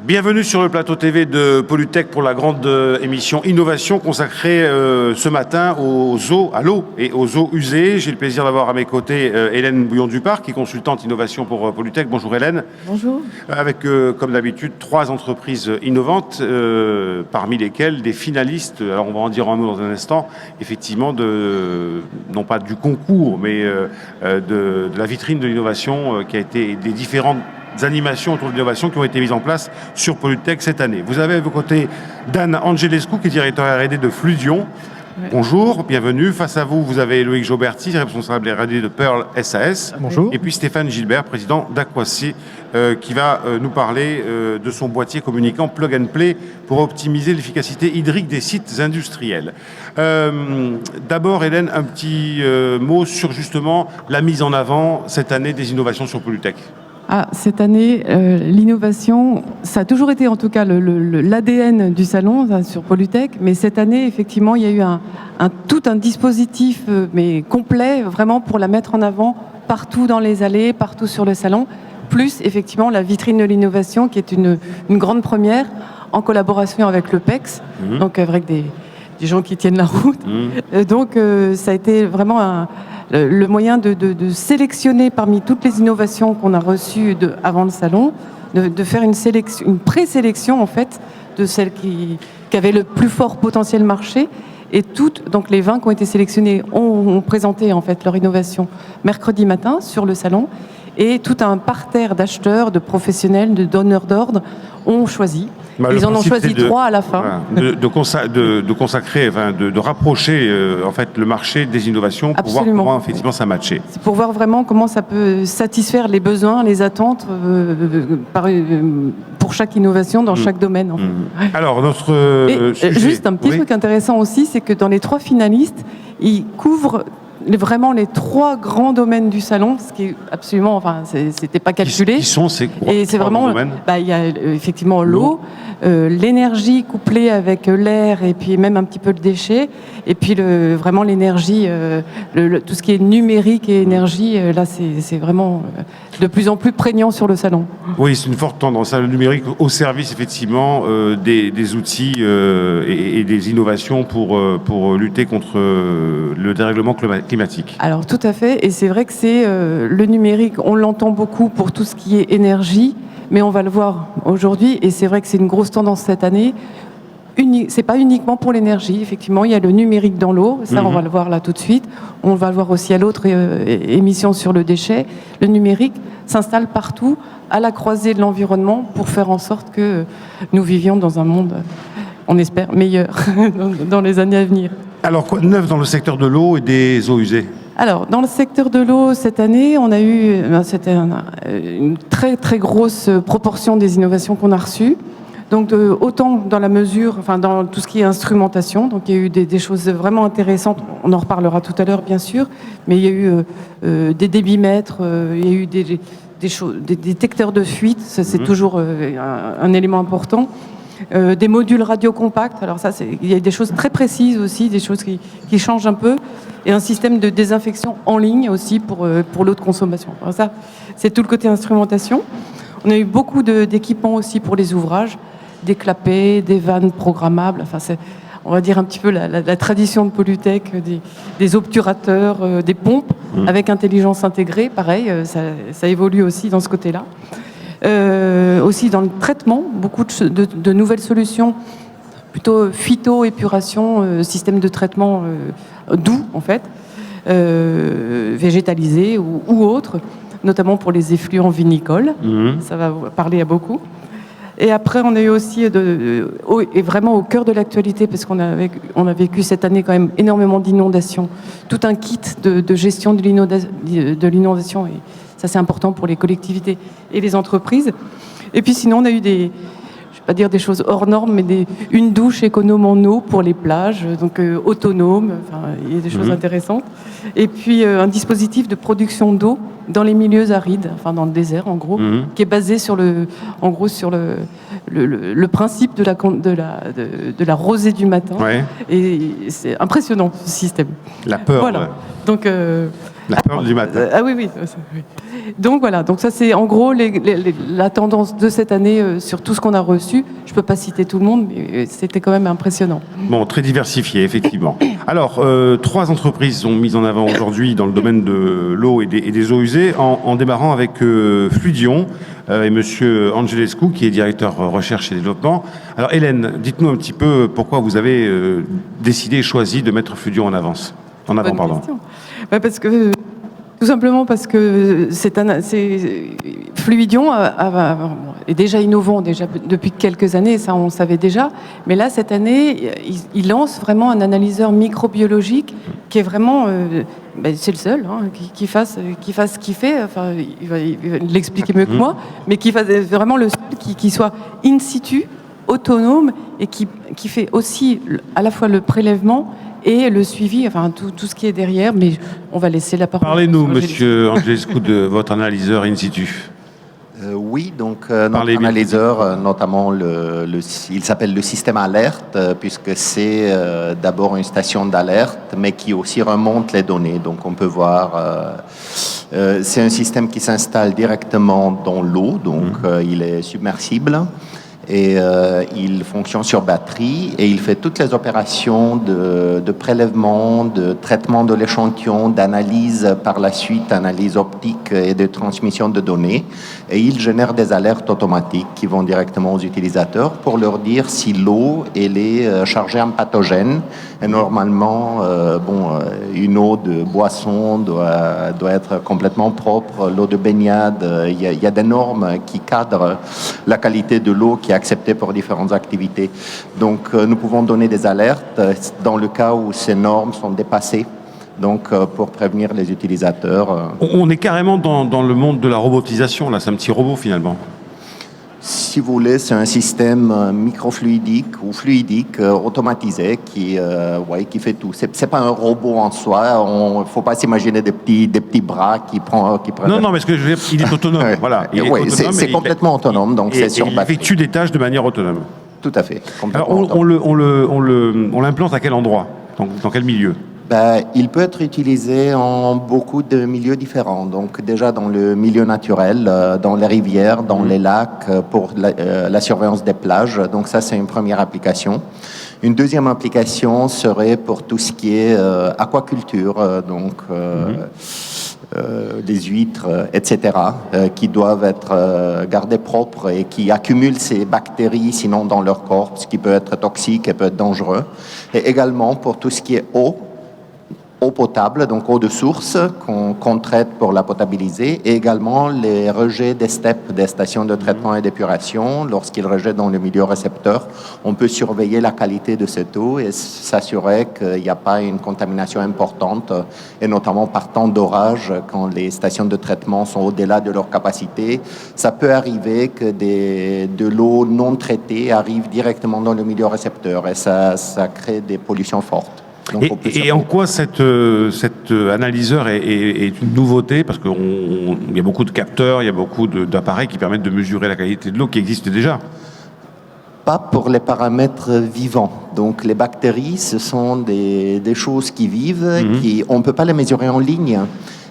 Bienvenue sur le plateau TV de Polytech pour la grande émission Innovation consacrée ce matin aux eaux, à l'eau et aux eaux usées. J'ai le plaisir d'avoir à mes côtés Hélène Bouillon-Duparc, qui est consultante innovation pour Polytech. Bonjour Hélène. Bonjour. Avec, comme d'habitude, 3 entreprises innovantes, parmi lesquelles des finalistes, alors on va en dire un mot dans un instant, effectivement, non pas du concours, mais de la vitrine de l'innovation qui a été des différentes animations autour de l'innovation qui ont été mises en place sur Polytech cette année. Vous avez à vos côtés Dan Angelescu, qui est directeur R&D de Fludion. Ouais. Bonjour, bienvenue. Face à vous, vous avez Loïc Joberti, responsable R&D de Pearl SAS. Bonjour. Et puis Stéphane Gilbert, président d'Aquacy, qui va nous parler de son boîtier communicant Plug and Play pour optimiser l'efficacité hydrique des sites industriels. D'abord, Hélène, un petit mot sur justement la mise en avant cette année des innovations sur Polytech. Cette année, l'innovation, ça a toujours été en tout cas l'ADN du salon sur Polytech, mais cette année, effectivement, il y a eu tout un dispositif mais complet, vraiment pour la mettre en avant partout dans les allées, partout sur le salon, plus effectivement la vitrine de l'innovation qui est une grande première en collaboration avec le PEX, donc avec des gens qui tiennent la route. Donc ça a été vraiment le moyen de sélectionner parmi toutes les innovations qu'on a reçues avant le salon, de faire une présélection en fait de celles qui avaient le plus fort potentiel marché. Et toutes, donc les 20 qui ont été sélectionnées ont présenté en fait leur innovation mercredi matin sur le salon. Et tout un parterre d'acheteurs, de professionnels, de donneurs d'ordre ont choisi. Ils en ont choisi 3 à la fin. Voilà, de consacrer, enfin, de rapprocher en fait le marché des innovations pour Absolument. voir comment effectivement ça matchait. C'est pour voir vraiment comment ça peut satisfaire les besoins, les attentes pour chaque innovation dans chaque domaine. En fait. Alors notre sujet, juste un petit truc intéressant aussi, c'est que dans les 3 finalistes, ils couvrent vraiment les 3 grands domaines du salon, ce qui est absolument, enfin, c'était pas calculé. Qui sont ces 3 vraiment, domaines ? Il y a effectivement l'eau, l'énergie couplée avec l'air et puis même un petit peu le déchet, et puis vraiment l'énergie, tout ce qui est numérique et énergie, là c'est vraiment de plus en plus prégnant sur le salon. Oui, c'est une forte tendance, le numérique au service effectivement des outils et des innovations pour lutter contre le dérèglement climatique. Alors tout à fait, et c'est vrai que c'est le numérique, on l'entend beaucoup pour tout ce qui est énergie, mais on va le voir aujourd'hui, et c'est vrai que c'est une grosse tendance cette année. C'est pas uniquement pour l'énergie, effectivement, il y a le numérique dans l'eau, ça on va le voir là tout de suite. On va le voir aussi à l'autre émission sur le déchet. Le numérique s'installe partout, à la croisée de l'environnement, pour faire en sorte que nous vivions dans un monde, on espère, meilleur dans les années à venir. Alors, quoi de neuf dans le secteur de l'eau et des eaux usées ? Alors, dans le secteur de l'eau, cette année, on a eu une très très grosse proportion des innovations qu'on a reçues. Donc, autant dans la mesure, enfin dans tout ce qui est instrumentation, donc il y a eu des choses vraiment intéressantes. On en reparlera tout à l'heure, bien sûr, mais il y a eu des débitmètres, il y a eu des détecteurs de fuite, ça c'est toujours un élément important. Des modules radio compacts, alors ça, il y a des choses très précises aussi, des choses qui changent un peu, et un système de désinfection en ligne aussi pour l'eau de consommation. Alors ça, c'est tout le côté instrumentation. On a eu beaucoup d'équipements aussi pour les ouvrages, des clapets, des vannes programmables, enfin c'est, on va dire un petit peu la tradition de Polytech, des obturateurs, des pompes avec intelligence intégrée, pareil, ça évolue aussi dans ce côté-là. Aussi dans le traitement, beaucoup de nouvelles solutions, plutôt phyto-épuration, système de traitement doux en fait, végétalisé ou autre, notamment pour les effluents vinicoles. Ça va parler à beaucoup. Et après, on a eu aussi, et vraiment au cœur de l'actualité, parce qu'on a vécu cette année quand même énormément d'inondations, tout un kit de gestion de l'inondation, et ça c'est important pour les collectivités et les entreprises. Et puis sinon, on a eu je vais pas dire des choses hors normes, mais une douche économe en eau pour les plages, donc autonome, enfin, il y a des choses intéressantes. Et puis un dispositif de production d'eau dans les milieux arides, enfin dans le désert en gros, qui est basé sur le principe de la rosée du matin. Ouais. Et c'est impressionnant ce système. La peur. Voilà. Ouais. Donc La peur du matin. Ah oui, oui. Donc voilà, donc ça c'est en gros la tendance de cette année sur tout ce qu'on a reçu. Je ne peux pas citer tout le monde, mais c'était quand même impressionnant. Bon, très diversifié, effectivement. Alors, 3 entreprises sont mises en avant aujourd'hui dans le domaine de l'eau et des eaux usées, en démarrant avec Fluidion et Monsieur Angelescu, qui est directeur recherche et développement. Alors, Hélène, dites-nous un petit peu pourquoi vous avez décidé et choisi de mettre Fluidion en avant. Ouais, tout simplement parce que Fluidion est déjà innovant depuis quelques années, ça on savait déjà. Mais là, cette année, il lance vraiment un analyseur microbiologique qui est vraiment, c'est le seul qui fasse ce qu'il fait. Enfin, il va l'expliquer mieux que moi, mais qui fasse vraiment le seul qui soit in situ, autonome et qui fait aussi à la fois le prélèvement et le suivi, enfin tout ce qui est derrière, mais on va laisser la parole. Parlez-nous, Monsieur Angelescu, de votre analyseur in situ. Oui, donc notre analyseur, notamment il s'appelle le système alerte, puisque c'est d'abord une station d'alerte, mais qui aussi remonte les données. Donc on peut voir, c'est un système qui s'installe directement dans l'eau, donc il est submersible. Et il fonctionne sur batterie et il fait toutes les opérations de prélèvement, de traitement de l'échantillon, d'analyse par la suite, analyse optique et de transmission de données. Et il génère des alertes automatiques qui vont directement aux utilisateurs pour leur dire si l'eau est chargée en pathogène. Et normalement, une eau de boisson doit être complètement propre. L'eau de baignade, il y a des normes qui cadrent la qualité de l'eau qui est acceptée pour différentes activités. Donc, nous pouvons donner des alertes dans le cas où ces normes sont dépassées. Donc, pour prévenir les utilisateurs. On est carrément dans le monde de la robotisation, là, c'est un petit robot finalement. Si vous voulez, c'est un système microfluidique ou fluidique automatisé qui fait tout. C'est pas un robot en soi. Il faut pas s'imaginer des petits bras qui prennent. Non, mais ce que je veux dire, il est autonome. Voilà. C'est complètement autonome. Donc c'est sur il effectue des tâches de manière autonome. Tout à fait. Alors, on l'implante à quel endroit? Dans quel milieu? Il peut être utilisé en beaucoup de milieux différents. Donc déjà dans le milieu naturel, dans les rivières, dans les lacs, pour la surveillance des plages. Donc ça, c'est une première application. Une deuxième application serait pour tout ce qui est aquaculture, des huîtres, etc., qui doivent être gardées propres et qui accumulent ces bactéries, sinon dans leur corps, ce qui peut être toxique et peut être dangereux. Et également pour tout ce qui est eau potable, donc eau de source qu'on traite pour la potabiliser, et également les rejets des STEP, des stations de traitement et d'épuration. Lorsqu'ils rejettent dans le milieu récepteur, on peut surveiller la qualité de cette eau et s'assurer qu'il n'y a pas une contamination importante, et notamment par temps d'orage, quand les stations de traitement sont au-delà de leur capacité. Ça peut arriver que de l'eau non traitée arrive directement dans le milieu récepteur et ça crée des pollutions fortes. Et en quoi cet analyseur est une nouveauté? Parce qu'il y a beaucoup de capteurs, il y a beaucoup d'appareils qui permettent de mesurer la qualité de l'eau qui existe déjà. Pas pour les paramètres vivants. Donc les bactéries, ce sont des choses qui vivent, on ne peut pas les mesurer en ligne.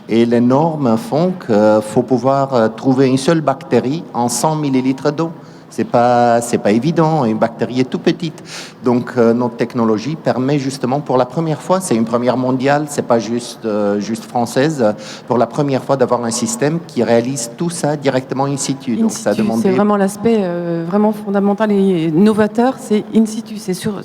Et les normes font qu'il faut pouvoir trouver une seule bactérie en 100 millilitres d'eau. C'est pas évident, une bactérie est tout petite. Donc notre technologie permet justement pour la première fois, c'est une première mondiale, c'est pas juste française, pour la première fois d'avoir un système qui réalise tout ça directement in situ. Donc ça demande c'est vraiment l'aspect vraiment fondamental et novateur, c'est in situ, c'est sur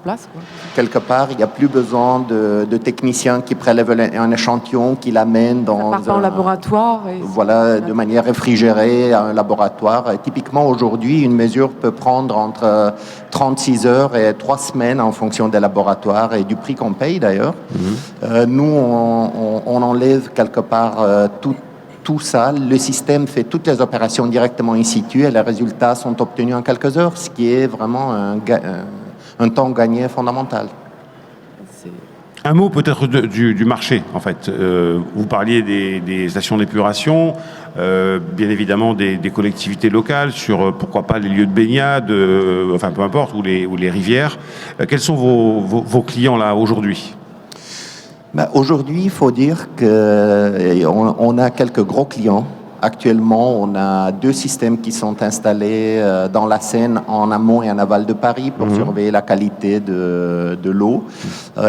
place, quoi. Quelque part, il n'y a plus besoin de techniciens qui prélèvent un échantillon, qui l'amènent dans un laboratoire. De manière réfrigérée à un laboratoire. Et typiquement, aujourd'hui, une mesure peut prendre entre 36 heures et 3 semaines en fonction des laboratoires et du prix qu'on paye d'ailleurs. Nous, on enlève quelque part tout ça. Le système fait toutes les opérations directement in situ et les résultats sont obtenus en quelques heures, ce qui est vraiment un temps gagné fondamental. Un mot peut-être du marché, en fait. Vous parliez des stations d'épuration, bien évidemment des collectivités locales, sur pourquoi pas les lieux de baignade, peu importe, ou les rivières. Quels sont vos clients là aujourd'hui? Aujourd'hui, il faut dire qu'on a quelques gros clients. Actuellement, on a 2 systèmes qui sont installés dans la Seine, en amont et en aval de Paris, pour surveiller la qualité de l'eau.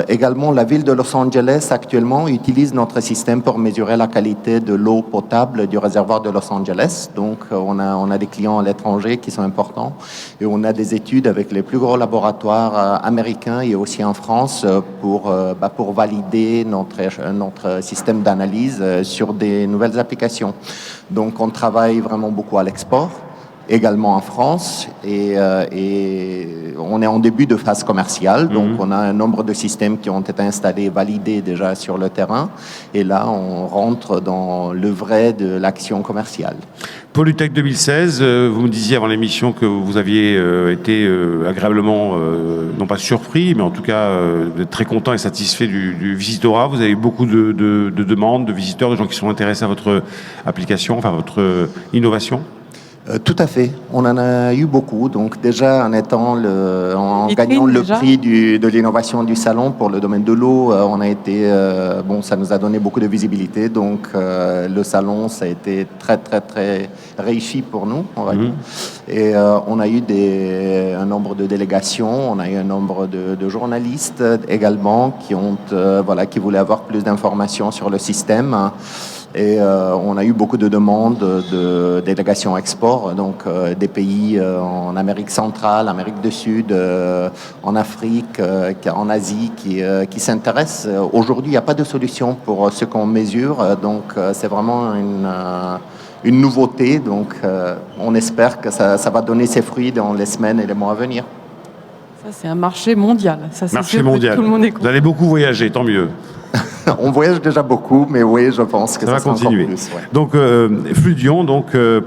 Également, la ville de Los Angeles, actuellement, utilise notre système pour mesurer la qualité de l'eau potable du réservoir de Los Angeles. Donc, on a des clients à l'étranger qui sont importants. Et on a des études avec les plus gros laboratoires américains et aussi en France pour valider notre système d'analyse sur des nouvelles applications. Donc, on travaille vraiment beaucoup à l'export, également en France, et on est en début de phase commerciale. Donc, on a un nombre de systèmes qui ont été installés et validés déjà sur le terrain. Et là, on rentre dans le vrai de l'action commerciale. Pollutech 2016, vous me disiez avant l'émission que vous aviez été agréablement, non pas surpris, mais en tout cas très content et satisfait du visitorat. Vous avez eu beaucoup de demandes, de visiteurs, de gens qui sont intéressés à votre application, enfin votre innovation. Tout à fait. On en a eu beaucoup. Donc déjà, en gagnant le prix de l'innovation du salon pour le domaine de l'eau, on a été ça nous a donné beaucoup de visibilité. Donc le salon, ça a été très très très réussi pour nous, on va dire. Et on a eu un nombre de délégations, on a eu un nombre de journalistes également qui voulaient avoir plus d'informations sur le système. Et on a eu beaucoup de demandes de délégations export, donc des pays en Amérique centrale, Amérique du Sud, en Afrique, en Asie, qui s'intéressent. Aujourd'hui, il n'y a pas de solution pour ce qu'on mesure, donc c'est vraiment une nouveauté. Donc on espère que ça va donner ses fruits dans les semaines et les mois à venir. Ça, c'est un marché mondial. Ça, c'est marché mondial. Tout le monde est content. Vous allez beaucoup voyager, tant mieux. On voyage déjà beaucoup, mais oui, je pense que ça va continuer. Encore plus, ouais. Donc, Fludion,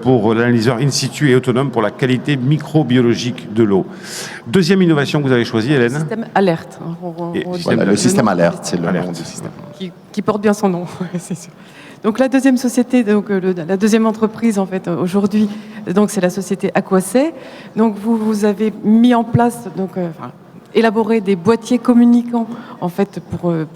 pour l'analyseur in situ et autonome pour la qualité microbiologique de l'eau. Deuxième innovation que vous avez choisie, Hélène. Le système alerte. Le système alerte, c'est le nom du système. Qui porte bien son nom, c'est sûr. Donc la deuxième société, la deuxième entreprise en fait aujourd'hui, donc c'est la société Aquasay. Donc vous avez mis en place élaborer des boîtiers communicants en fait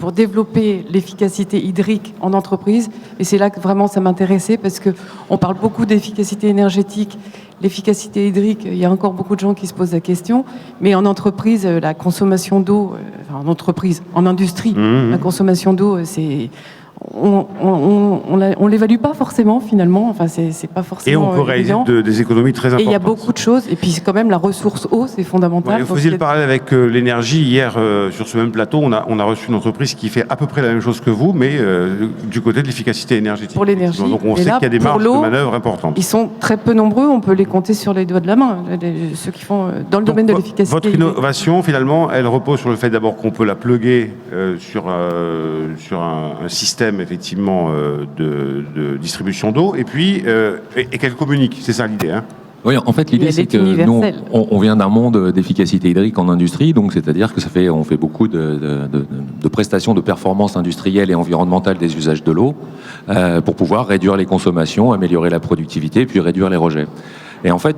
pour développer l'efficacité hydrique en entreprise, et c'est là que vraiment ça m'intéressait parce que on parle beaucoup d'efficacité énergétique, l'efficacité hydrique, il y a encore beaucoup de gens qui se posent la question, mais en entreprise la consommation d'eau, en industrie, la consommation d'eau c'est on l'évalue pas forcément finalement, enfin c'est pas forcément. Et on peut réaliser des économies très importantes. Et il y a beaucoup de choses, et puis c'est quand même la ressource eau, c'est fondamental. Vous faisiez le parallèle avec l'énergie. Hier, sur ce même plateau, on a reçu une entreprise qui fait à peu près la même chose que vous, mais du côté de l'efficacité énergétique. Pour l'énergie. Donc on sait qu'il y a des marges de manœuvre importantes. Ils sont très peu nombreux, on peut les compter sur les doigts de la main, ceux qui font dans le domaine de l'efficacité. Votre innovation, finalement, elle repose sur le fait d'abord qu'on peut la plugger sur un système effectivement de distribution d'eau, et puis qu'elle communique. C'est ça l'idée, hein? Oui, en fait, l'idée, c'est que nous, on vient d'un monde d'efficacité hydrique en industrie, donc c'est-à-dire que on fait beaucoup de prestations de performance industrielle et environnementale des usages de l'eau pour pouvoir réduire les consommations, améliorer la productivité, puis réduire les rejets. Et en fait,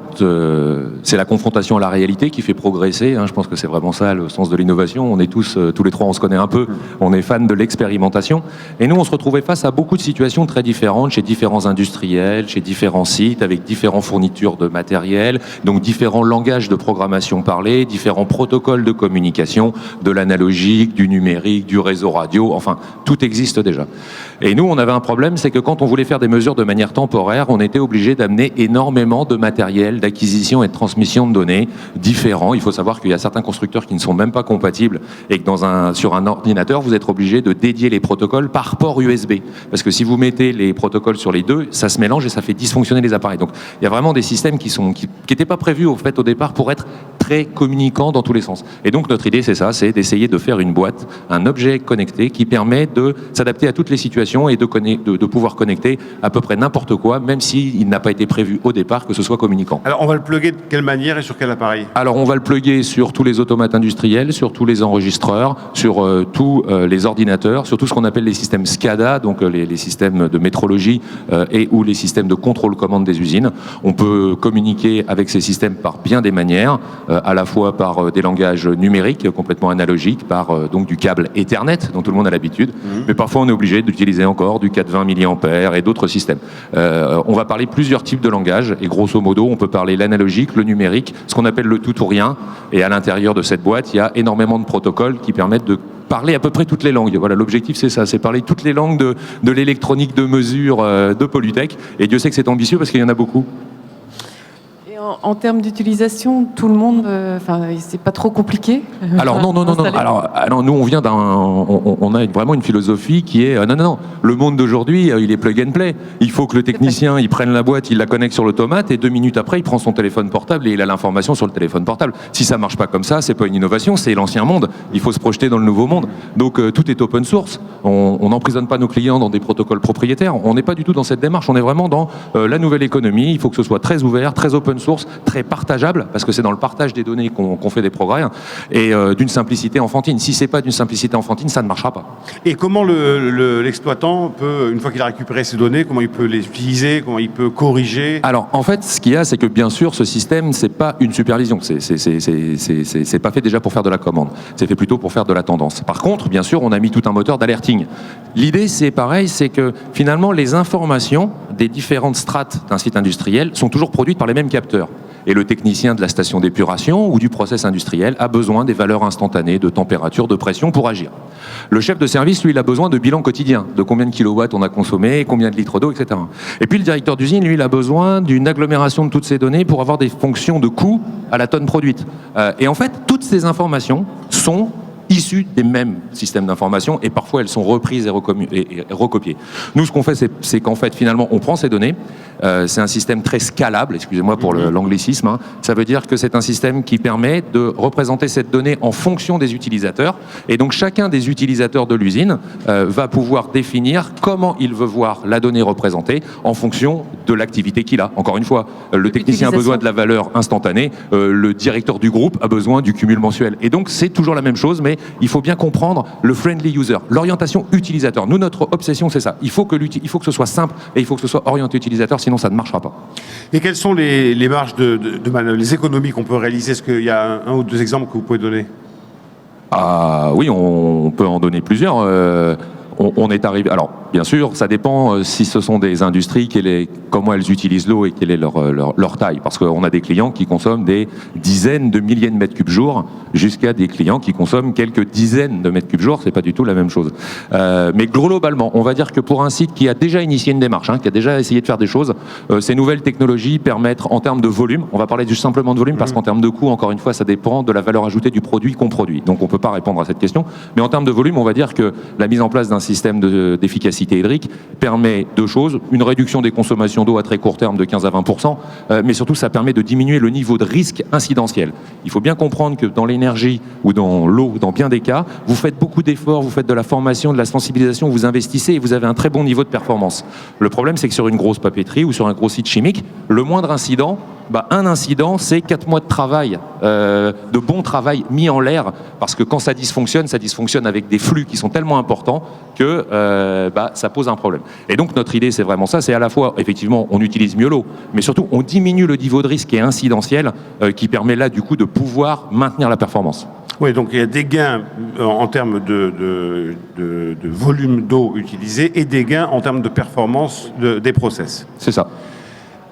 c'est la confrontation à la réalité qui fait progresser. Je pense que c'est vraiment ça le sens de l'innovation. On est tous les trois, on se connaît un peu. On est fans de l'expérimentation. Et nous, on se retrouvait face à beaucoup de situations très différentes chez différents industriels, chez différents sites, avec différentes fournitures de matériel, donc différents langages de programmation parlés, différents protocoles de communication, de l'analogique, du numérique, du réseau radio. Enfin, tout existe déjà. Et nous, on avait un problème, c'est que quand on voulait faire des mesures de manière temporaire, on était obligé d'amener énormément de matériel d'acquisition et de transmission de données différents. Il faut savoir qu'il y a certains constructeurs qui ne sont même pas compatibles et que sur un ordinateur, vous êtes obligé de dédier les protocoles par port USB. Parce que si vous mettez les protocoles sur les deux, ça se mélange et ça fait dysfonctionner les appareils. Donc, il y a vraiment des systèmes qui n'étaient pas prévus au départ pour être très communicants dans tous les sens. Et donc, notre idée, c'est ça, c'est d'essayer de faire une boîte, un objet connecté qui permet de s'adapter à toutes les situations et de pouvoir connecter à peu près n'importe quoi, même s'il n'a pas été prévu au départ que ce soit communicant. Alors, on va le plugger de quelle manière et sur quel appareil? Alors, on va le plugger sur tous les automates industriels, sur tous les enregistreurs, sur tous les ordinateurs, sur tout ce qu'on appelle les systèmes SCADA, donc les systèmes de métrologie ou les systèmes de contrôle-commande des usines. On peut communiquer avec ces systèmes par bien des manières, à la fois par des langages numériques complètement analogiques, par donc du câble Ethernet dont tout le monde a l'habitude, mais parfois on est obligé d'utiliser encore du 420 mAh et d'autres systèmes. On va parler plusieurs types de langages et grosso modo on peut parler l'analogique, le numérique, ce qu'on appelle le tout ou rien, et à l'intérieur de cette boîte il y a énormément de protocoles qui permettent de parler à peu près toutes les langues. Voilà, l'objectif c'est ça, c'est parler toutes les langues de l'électronique de mesure de Polytech, et Dieu sait que c'est ambitieux parce qu'il y en a beaucoup. En termes d'utilisation, tout le monde, c'est pas trop compliqué. Alors non. Alors nous on vient on a vraiment une philosophie qui est non. Le monde d'aujourd'hui, il est plug and play. Il faut que le technicien, il prenne la boîte, il la connecte sur l'automate, et 2 minutes après, il prend son téléphone portable et il a l'information sur le téléphone portable. Si ça marche pas comme ça, c'est pas une innovation, c'est l'ancien monde. Il faut se projeter dans le nouveau monde. Donc tout est open source. On n'emprisonne pas nos clients dans des protocoles propriétaires. On n'est pas du tout dans cette démarche. On est vraiment dans la nouvelle économie. Il faut que ce soit très ouvert, très open source, très partageable, parce que c'est dans le partage des données qu'on fait des progrès, et d'une simplicité enfantine. Si c'est pas d'une simplicité enfantine, ça ne marchera pas. Et comment l'exploitant peut, une fois qu'il a récupéré ces données, comment il peut les utiliser, comment il peut corriger? Alors, en fait, ce qu'il y a, c'est que bien sûr, ce système, c'est pas une supervision. C'est pas fait déjà pour faire de la commande. C'est fait plutôt pour faire de la tendance. Par contre, bien sûr, on a mis tout un moteur d'alerting. L'idée, c'est pareil, c'est que finalement, les informations des différentes strates d'un site industriel sont toujours produites par les mêmes capteurs. Et le technicien de la station d'épuration ou du process industriel a besoin des valeurs instantanées de température, de pression pour agir. Le chef de service, lui, il a besoin de bilan quotidien, de combien de kilowatts on a consommé, combien de litres d'eau, etc. Et puis le directeur d'usine, lui, il a besoin d'une agglomération de toutes ces données pour avoir des fonctions de coût à la tonne produite. Et en fait, toutes ces informations sont issues des mêmes systèmes d'information, et parfois elles sont reprises et recopiées. Nous, ce qu'on fait, c'est qu'en fait, finalement, on prend ces données. C'est un système très scalable, excusez-moi pour l'anglicisme. Ça veut dire que c'est un système qui permet de représenter cette donnée en fonction des utilisateurs. Et donc, chacun des utilisateurs de l'usine va pouvoir définir comment il veut voir la donnée représentée en fonction de l'activité qu'il a. Encore une fois, le technicien a besoin de la valeur instantanée, le directeur du groupe a besoin du cumul mensuel. Et donc, c'est toujours la même chose, mais il faut bien comprendre le friendly user, l'orientation utilisateur. Nous, notre obsession, c'est ça. Il faut que ce soit simple et il faut que ce soit orienté utilisateur, sinon ça ne marchera pas. Et quelles sont les marges de manœuvre, les économies qu'on peut réaliser? Est-ce qu'il y a un ou deux exemples que vous pouvez donner? Ah oui, on peut en donner plusieurs. On est arrivé. Alors, bien sûr, ça dépend si ce sont des industries, comment elles utilisent l'eau et quelle est leur taille. Parce qu'on a des clients qui consomment des dizaines de milliers de mètres cubes jour, jusqu'à des clients qui consomment quelques dizaines de mètres cubes jour. C'est pas du tout la même chose. Mais globalement, on va dire que pour un site qui a déjà initié une démarche, qui a déjà essayé de faire des choses, ces nouvelles technologies permettent, en termes de volume, on va parler juste simplement de volume, parce qu'en termes de coût, encore une fois, ça dépend de la valeur ajoutée du produit qu'on produit. Donc, on peut pas répondre à cette question. Mais en termes de volume, on va dire que la mise en place d'un système d'efficacité hydrique permet deux choses: une réduction des consommations d'eau à très court terme de 15 à 20%, mais surtout ça permet de diminuer le niveau de risque incidentiel. Il faut bien comprendre que dans l'énergie ou dans l'eau, dans bien des cas, vous faites beaucoup d'efforts, vous faites de la formation, de la sensibilisation, vous investissez et vous avez un très bon niveau de performance. Le problème, c'est que sur une grosse papeterie ou sur un gros site chimique, le moindre incident, un incident, c'est 4 mois de travail, de bon travail mis en l'air, parce que quand ça dysfonctionne avec des flux qui sont tellement importants que ça pose un problème. Et donc notre idée, c'est vraiment ça, c'est à la fois, effectivement, on utilise mieux l'eau, mais surtout on diminue le niveau de risque qui est incidentiel, qui permet là du coup de pouvoir maintenir la performance. Oui, donc il y a des gains en termes de volume d'eau utilisé et des gains en termes de performance des process. C'est ça.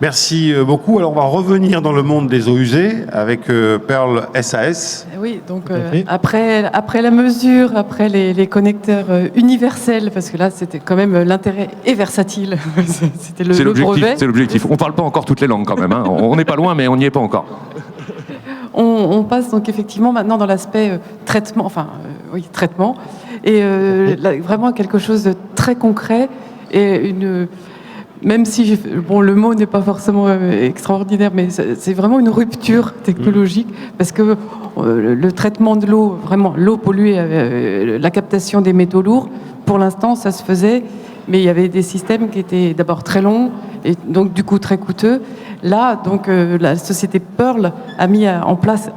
Merci beaucoup. Alors, on va revenir dans le monde des eaux usées avec Pearl SAS. Oui, donc après la mesure, après les connecteurs universels, parce que là, c'était quand même l'intérêt et versatile. C'était le brevet. C'est l'objectif. On ne parle pas encore toutes les langues quand même. On n'est pas loin, mais on n'y est pas encore. On passe donc effectivement maintenant dans l'aspect traitement, traitement, et vraiment quelque chose de très concret et même si le mot n'est pas forcément extraordinaire, mais c'est vraiment une rupture technologique, parce que le traitement de l'eau, vraiment l'eau polluée, la captation des métaux lourds, pour l'instant ça se faisait, mais il y avait des systèmes qui étaient d'abord très longs et donc du coup très coûteux. Là, donc la société Pearl a mis en place,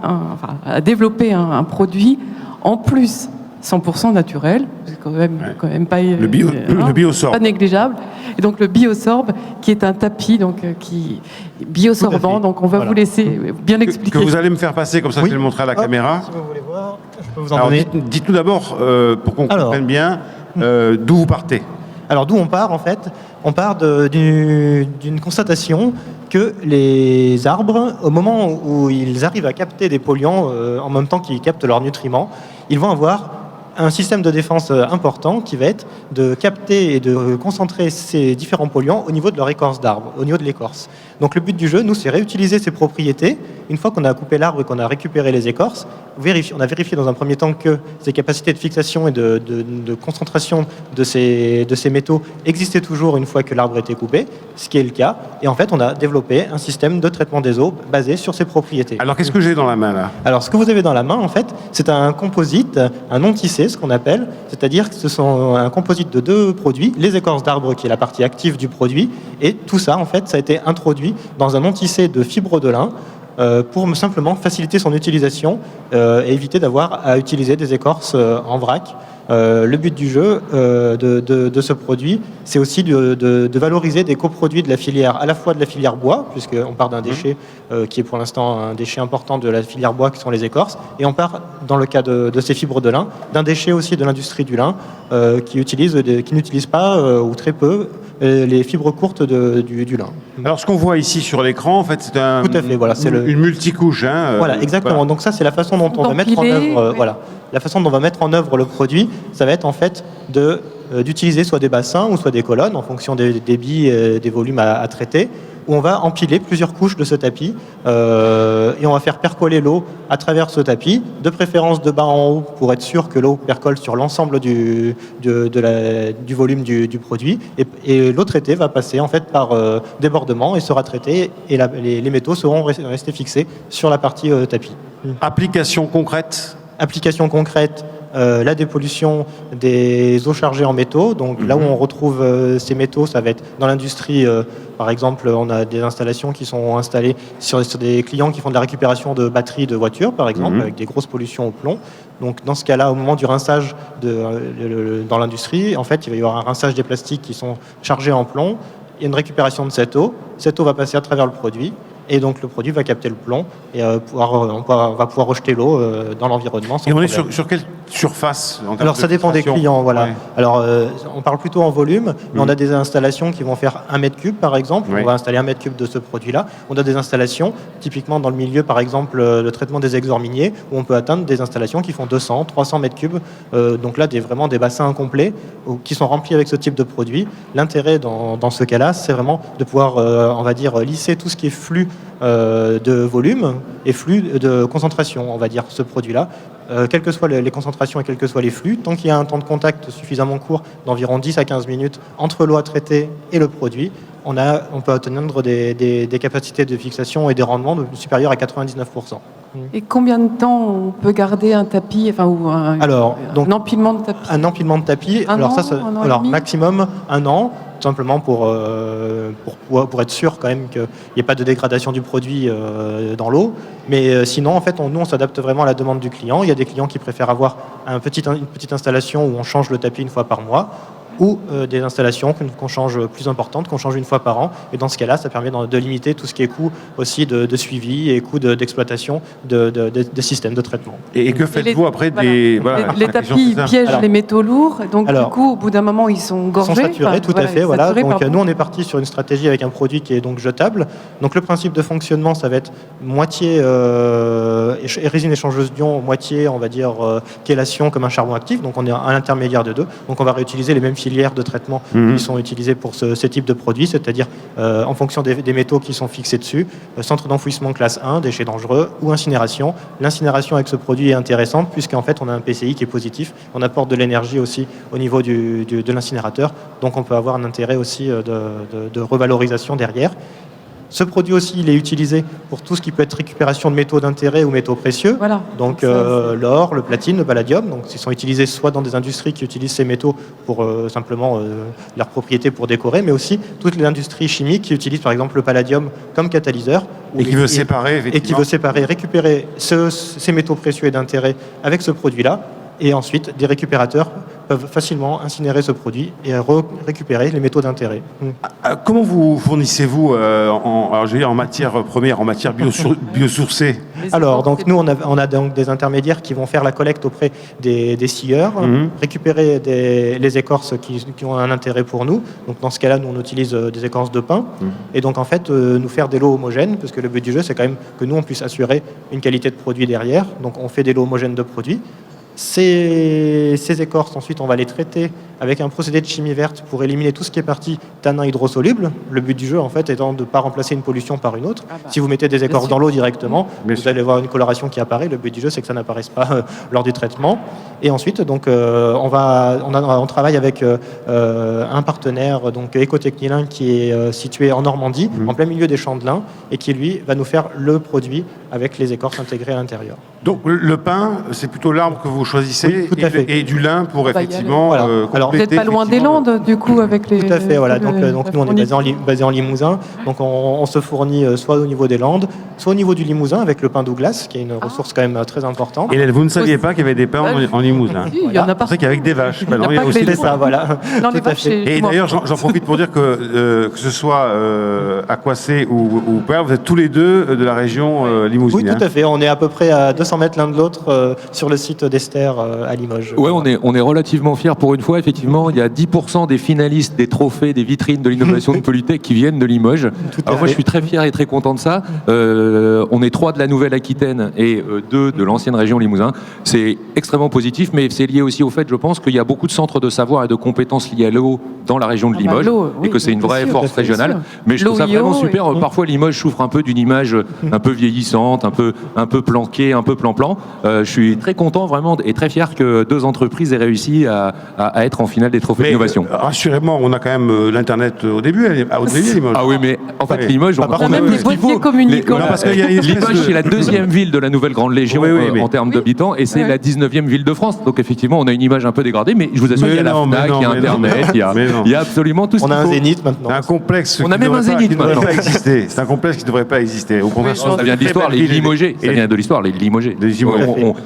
a développé un produit en plus 100% naturel, c'est quand même pas le biosorbe, pas négligeable. Et donc le biosorbe, qui est un tapis qui biosorbant. Donc on va vous laisser bien expliquer. Que vous allez me faire passer comme ça, je vais le montrer à la caméra. Si vous voulez voir, je peux vous en donner. Dites-nous d'abord, pour qu'on comprenne bien, d'où vous partez. Alors d'où on part en fait? On part d'une constatation que les arbres, au moment où ils arrivent à capter des polluants en même temps qu'ils captent leurs nutriments, ils vont avoir un système de défense important qui va être de capter et de concentrer ces différents polluants au niveau de leur écorce d'arbre, au niveau de l'écorce. Donc le but du jeu, nous, c'est réutiliser ces propriétés. Une fois qu'on a coupé l'arbre et qu'on a récupéré les écorces, on a vérifié dans un premier temps que ces capacités de fixation et de concentration de ces métaux existaient toujours une fois que l'arbre était coupé, ce qui est le cas. Et en fait, on a développé un système de traitement des eaux basé sur ces propriétés. Alors qu'est-ce que j'ai dans la main là? Alors ce que vous avez dans la main, en fait, c'est un composite, un non tissé, ce qu'on appelle, c'est-à-dire que ce sont un composite de 2 produits, les écorces d'arbre qui est la partie active du produit, et tout ça, en fait, ça a été introduit dans un non tissé de fibres de lin pour simplement faciliter son utilisation et éviter d'avoir à utiliser des écorces en vrac. Le but du jeu de ce produit, c'est aussi de valoriser des coproduits de la filière, à la fois de la filière bois, puisqu'on part d'un déchet qui est pour l'instant un déchet important de la filière bois, qui sont les écorces, et on part, dans le cas de ces fibres de lin, d'un déchet aussi de l'industrie du lin, qui n'utilise pas, ou très peu, les fibres courtes du lin. Alors ce qu'on voit ici sur l'écran, en fait, c'est tout à fait, voilà, c'est une multicouche. Voilà, exactement. Voilà. Donc ça, c'est la façon dont on va mettre en œuvre. Voilà. La façon dont on va mettre en œuvre le produit, ça va être en fait d'utiliser soit des bassins ou soit des colonnes en fonction des débits et des volumes à traiter, où on va empiler plusieurs couches de ce tapis et on va faire percoler l'eau à travers ce tapis, de préférence de bas en haut pour être sûr que l'eau percole sur l'ensemble du volume du produit, et l'eau traitée va passer en fait par débordement et sera traitée, et les métaux seront restés fixés sur la partie tapis. Application concrète. Application concrète, la dépollution des eaux chargées en métaux. Donc là où on retrouve ces métaux, ça va être dans l'industrie. Par exemple, on a des installations qui sont installées sur des clients qui font de la récupération de batteries de voitures, par exemple, avec des grosses pollutions au plomb. Donc dans ce cas-là, au moment du rinçage dans l'industrie, en fait, il va y avoir un rinçage des plastiques qui sont chargés en plomb. Il y a une récupération de cette eau. Cette eau va passer à travers le produit. Et donc le produit va capter le plomb et on va pouvoir rejeter l'eau dans l'environnement. Et on est sur quelle surface? Alors ça dépend des clients, voilà. Ouais. Alors on parle plutôt en volume, mais on a des installations qui vont faire 1 mètre cube par exemple. On va installer 1 mètre cube de ce produit-là. On a des installations, typiquement dans le milieu par exemple le traitement des exors miniers, où on peut atteindre des installations qui font 200, 300 mètres cubes. Donc là vraiment des bassins incomplets qui sont remplis avec ce type de produit. L'intérêt dans ce cas-là, c'est vraiment de pouvoir, on va dire, lisser tout ce qui est flux de volume et flux de concentration, on va dire, ce produit-là. Quelles que soient les concentrations et quels que soient les flux, tant qu'il y a un temps de contact suffisamment court, d'environ 10 à 15 minutes, entre l'eau à traiter et le produit, on peut atteindre des capacités de fixation et des rendements supérieurs à 99%. Et combien de temps on peut garder un tapis, ou un empilement de tapis? Un empilement de tapis, maximum 1 an, tout simplement pour être sûr quand même qu'il n'y ait pas de dégradation du produit dans l'eau. Mais sinon, en fait, nous, on s'adapte vraiment à la demande du client. Il y a des clients qui préfèrent avoir une petite installation où on change le tapis 1 fois par mois, ou des installations qu'on change plus importantes, qu'on change 1 fois par an. Et dans ce cas-là, ça permet de limiter tout ce qui est coût aussi de suivi et coût d'exploitation de systèmes de traitement. Et que faites-vous après des... Les tapis piègent les métaux lourds, donc du coup, au bout d'un moment, ils sont gorgés. Ils sont saturés, tout à fait. Voilà. Donc nous, on est parti sur une stratégie avec un produit qui est donc jetable. Donc le principe de fonctionnement, ça va être moitié résine échangeuse d'ion, moitié, on va dire, chélation comme un charbon actif. Donc on est à l'intermédiaire de deux. Donc on va réutiliser les mêmes filières de traitement qui sont utilisées pour ce type de produit, c'est-à-dire en fonction des métaux qui sont fixés dessus, centre d'enfouissement classe 1, déchets dangereux, ou incinération. L'incinération avec ce produit est intéressante puisqu'en fait on a un PCI qui est positif, on apporte de l'énergie aussi au niveau de l'incinérateur, donc on peut avoir un intérêt aussi de revalorisation derrière. Ce produit aussi, il est utilisé pour tout ce qui peut être récupération de métaux d'intérêt ou métaux précieux. Voilà. Donc l'or, le platine, le palladium. Donc ils sont utilisés soit dans des industries qui utilisent ces métaux pour simplement leurs propriétés pour décorer, mais aussi toute l'industrie chimique qui utilise par exemple le palladium comme catalyseur. Et qui veut séparer, récupérer ces métaux précieux et d'intérêt avec ce produit-là, Et ensuite, des récupérateurs peuvent facilement incinérer ce produit et récupérer les métaux d'intérêt. Comment vous fournissez-vous en matière première, en matière biosourcée? Alors, donc, nous, on a donc des intermédiaires qui vont faire la collecte auprès des scieurs, récupérer les écorces qui ont un intérêt pour nous. Donc, dans ce cas-là, nous, on utilise des écorces de pin. Et donc, en fait, nous faire des lots homogènes, parce que le but du jeu, c'est quand même que nous, on puisse assurer une qualité de produit derrière. Donc, on fait des lots homogènes de produits. Ces écorces, ensuite, on va les traiter avec un procédé de chimie verte pour éliminer tout ce qui est partie tanin hydrosoluble. Le but du jeu, en fait, étant de ne pas remplacer une pollution par une autre. Si vous mettez des écorces dans l'eau directement, vous allez voir une coloration qui apparaît. Le but du jeu, c'est que ça n'apparaisse pas lors du traitement. Et ensuite, donc, on travaille avec un partenaire, donc Ecotechnilin, qui est situé en Normandie, en plein milieu des champs de lin, et qui, lui, va nous faire le produit avec les écorces intégrées à l'intérieur. Donc, le pin, c'est plutôt l'arbre que vous choisissez, oui, tout à fait. Et du lin pour effectivement... Voilà. Alors, vous n'êtes pas loin des Landes, du coup, avec les... Tout à fait, voilà. Donc nous, on est basé en Limousin. Donc, on se fournit soit au niveau des Landes, soit au niveau du Limousin, avec le pin Douglas, qui est une ressource quand même très importante. Et vous ne saviez pas qu'il y avait des pins en Limousin? Si, il y en a partout. C'est qu'avec des vaches. Il y a aussi c'est ça, voilà. Non, les vaches, et d'ailleurs, j'en profite pour dire que ce soit à Coissé ou Père, vous êtes tous les deux de la région limousine. Oui, tout à fait. On est à peu près à 200 mètres l'un de l'autre sur le site d'Esther à Limoges. Oui, on est relativement fiers pour une fois. Effectivement, il y a 10% des finalistes, des trophées, des vitrines de l'innovation de Polytech qui viennent de Limoges. Alors moi, je suis très fier et très content de ça. On est 3 de la Nouvelle-Aquitaine et 2 de l'ancienne région Limousin. C'est extrêmement positif, mais c'est lié aussi au fait, je pense, qu'il y a beaucoup de centres de savoir et de compétences liés à l'eau dans la région de Limoges et que c'est une vraie force régionale. Mais je trouve ça vraiment super. Parfois, Limoges souffre un peu d'une image un peu vieillissante, un peu planquée, un peu plan-plan. Je suis très content vraiment et très fier que 2 entreprises aient réussi à être en finale des trophées d'innovation. Rassurez-moi, on a quand même l'Internet au début à Limoges. Ah oui, mais en fait, Limoges, on a même des boîtiers communicants. Limoges, c'est la 2e ville de la Nouvelle Grande Légion en termes d'habitants et c'est la 19e ville de France. Donc effectivement, on a une image un peu dégradée, mais je vous assure, il y a la FNAC, il y a Internet, il y a absolument tout ce qu'il faut. On a un Zénith maintenant. Un complexe. On a même un Zénith maintenant. C'est un complexe qui ne devrait pas exister. Au contraire, ça vient de l'histoire, les Limogés. Ça vient de l'histoire, les Limogés.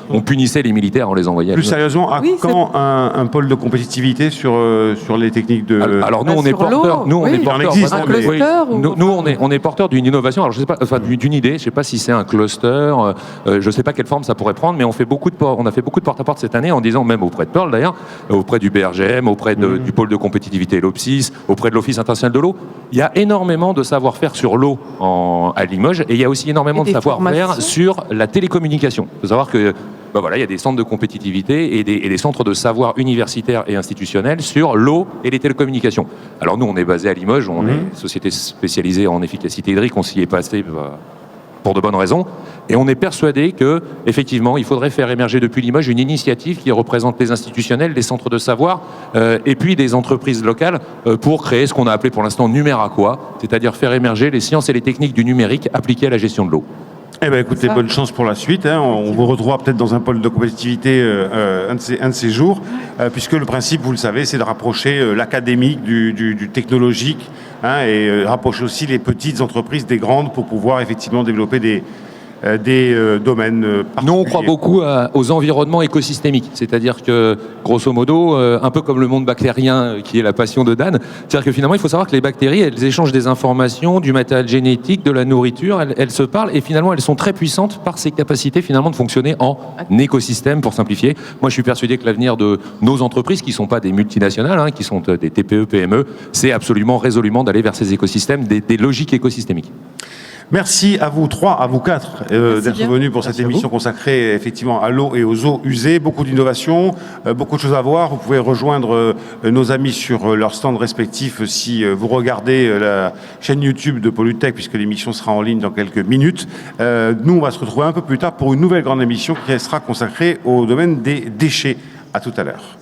On punissait les militaires, on les envoyait. Plus sérieusement, à quand un pôle de compétitivité sur les techniques de... Alors nous, on est porteurs. Nous, on est porteurs d'une innovation. Alors je sais pas, enfin d'une idée. Je sais pas si c'est un cluster. Je sais pas quelle forme ça pourrait prendre, mais on a fait beaucoup de porte-à-porte cette année en disant, même auprès de Pearl d'ailleurs, auprès du BRGM, auprès du pôle de compétitivité l'OPSIS, auprès de l'Office international de l'eau. Il y a énormément de savoir-faire sur l'eau à Limoges et il y a aussi énormément de savoir-faire sur la télécommunication. Il faut savoir que il y a des centres de compétitivité et des centres de savoir universitaires et institutionnels sur l'eau et les télécommunications. Alors nous, on est basé à Limoges, on est société spécialisée en efficacité hydrique, on s'y est passé pour de bonnes raisons. Et on est persuadé que, effectivement, il faudrait faire émerger depuis Limoges une initiative qui représente les institutionnels, les centres de savoir, et puis des entreprises locales pour créer ce qu'on a appelé pour l'instant Numéraqua, c'est-à-dire faire émerger les sciences et les techniques du numérique appliquées à la gestion de l'eau. Eh bien, écoutez, bonne chance pour la suite. On vous retrouvera peut-être dans un pôle de compétitivité un de ces jours, puisque le principe, vous le savez, c'est de rapprocher l'académique du technologique et rapprocher aussi les petites entreprises des grandes pour pouvoir effectivement développer des domaines particuliers. Nous, on croit beaucoup aux environnements écosystémiques. C'est-à-dire que, grosso modo, un peu comme le monde bactérien qui est la passion de Dan, c'est-à-dire que finalement, il faut savoir que les bactéries, elles échangent des informations, du matériel génétique, de la nourriture, elles se parlent et finalement, elles sont très puissantes par ces capacités finalement de fonctionner en écosystème, pour simplifier. Moi, je suis persuadé que l'avenir de nos entreprises, qui ne sont pas des multinationales, qui sont des TPE, PME, c'est absolument résolument d'aller vers ces écosystèmes, des logiques écosystémiques. Merci à vous 3, à vous 4 d'être venus pour cette émission consacrée effectivement à l'eau et aux eaux usées. Beaucoup d'innovations, beaucoup de choses à voir. Vous pouvez rejoindre nos amis sur leurs stands respectifs si vous regardez la chaîne YouTube de Polytech, puisque l'émission sera en ligne dans quelques minutes. Nous, on va se retrouver un peu plus tard pour une nouvelle grande émission qui sera consacrée au domaine des déchets. À tout à l'heure.